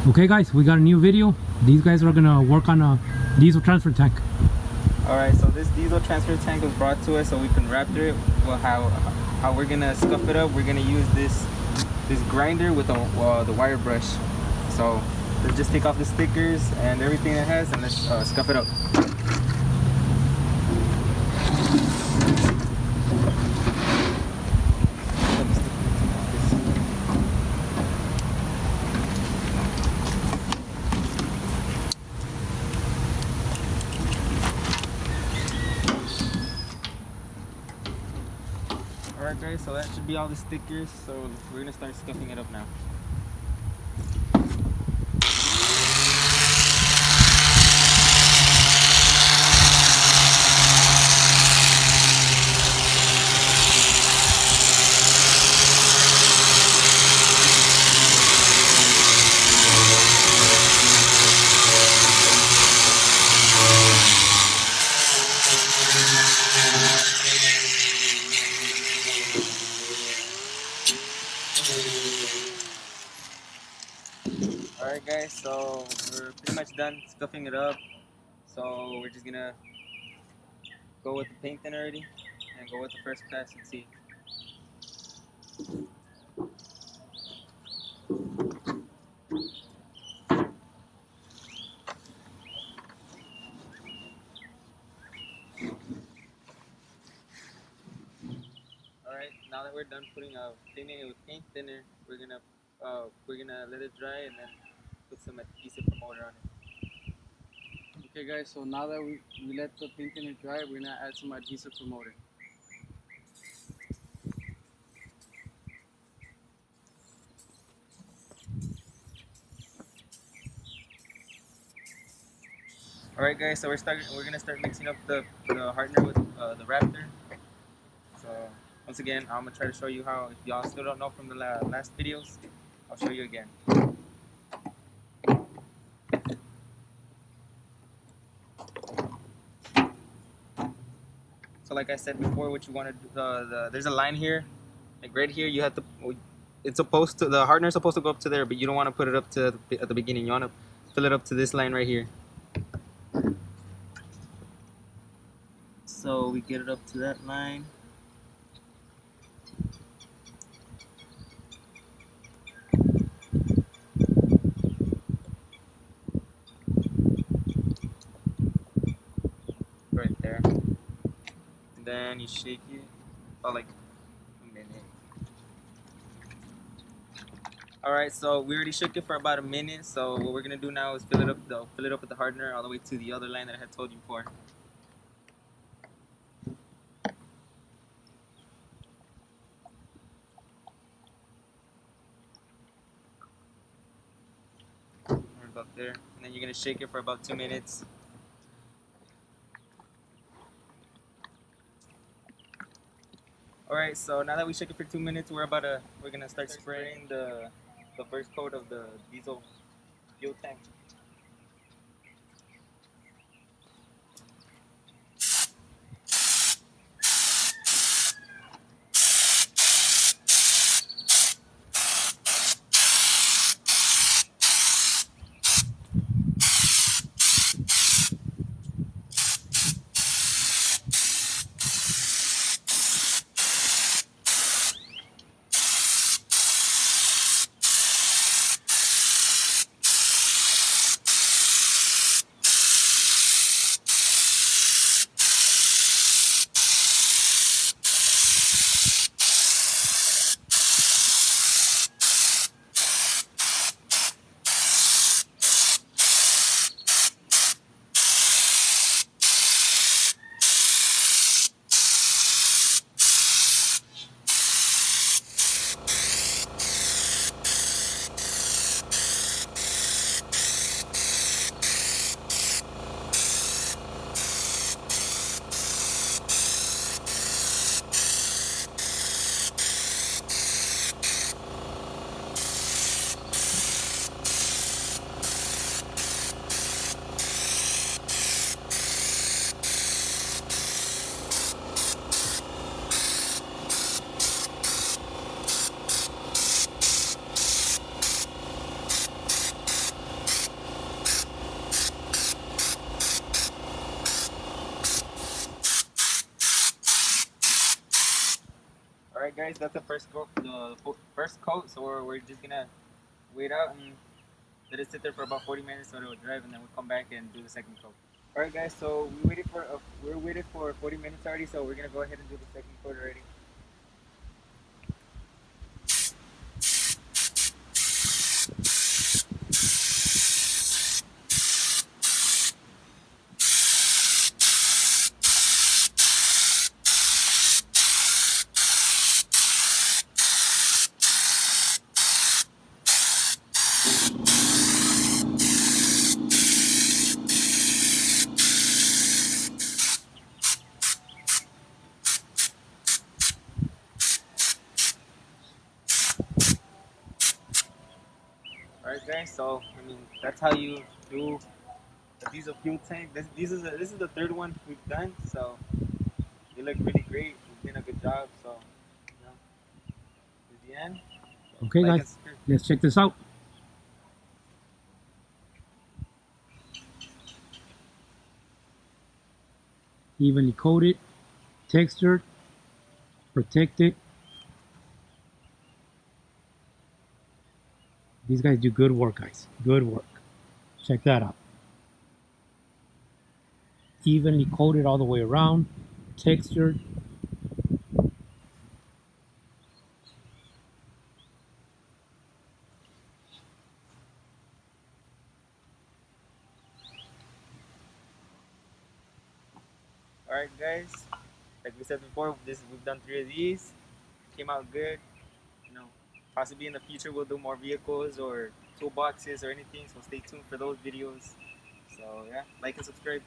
Okay guys, we got a new video. These guys are gonna work on a diesel transfer tank. Alright, so this diesel transfer tank was brought to us so we can Raptor it. Well, how we're gonna scuff it up, we're gonna use this grinder with the wire brush. So let's just take off the stickers and everything it has and let's scuff it up. Alright guys, so that should be all the stickers, so we're gonna start scuffing it up now. Alright guys, so we're pretty much done scuffing it up. So we're just gonna go with the paint thinner already and go with the first pass and see. Alright, now that we're done thinning it with paint thinner, we're gonna let it dry and then put some adhesive promoter on it. Okay guys, so now that we let the paint thinner dry, we're gonna add some adhesive promoter. Alright guys, so we're gonna start mixing up the hardener with the Raptor. So once again, I'm gonna try to show you how. If y'all still don't know from the last videos, I'll show you again. So like I said before, what you want to do, there's a line here, like right here. You have to. The hardener is supposed to go up to there, but you don't want to put it up to at the beginning. You want to fill it up to this line right here. So we get it up to that line. Right there. And then you shake it for like a minute. Alright, so we already shook it for about a minute. So what we're gonna do now is fill it up with the hardener all the way to the other line that I had told you before. About there, and then you're gonna shake it for about 2 minutes. Alright, so now that we shake it for 2 minutes, we're gonna start spraying the first coat of the diesel fuel tank. guys, that's the first coat. First coat. So we're just gonna wait out and let it sit there for about 40 minutes so it will dry, and then we'll come back and do the second coat. All right, guys. So we're waited for 40 minutes already. So we're gonna go ahead and do the second coat already. All right, guys. So I mean, that's how you do a diesel fuel tank. This is the third one we've done. So they look really great. You've done a good job. So you know, this is the end. Okay, Like and guys, subscribe. let's check this out. Evenly coated, textured, protected. These guys do good work, guys. Good work. Check that out. Evenly coated all the way around, textured. All right, guys. Like we said before, we've done 3 of these. Came out good. You know, possibly in the future we'll do more vehicles or toolboxes or anything. So stay tuned for those videos. So yeah, like and subscribe.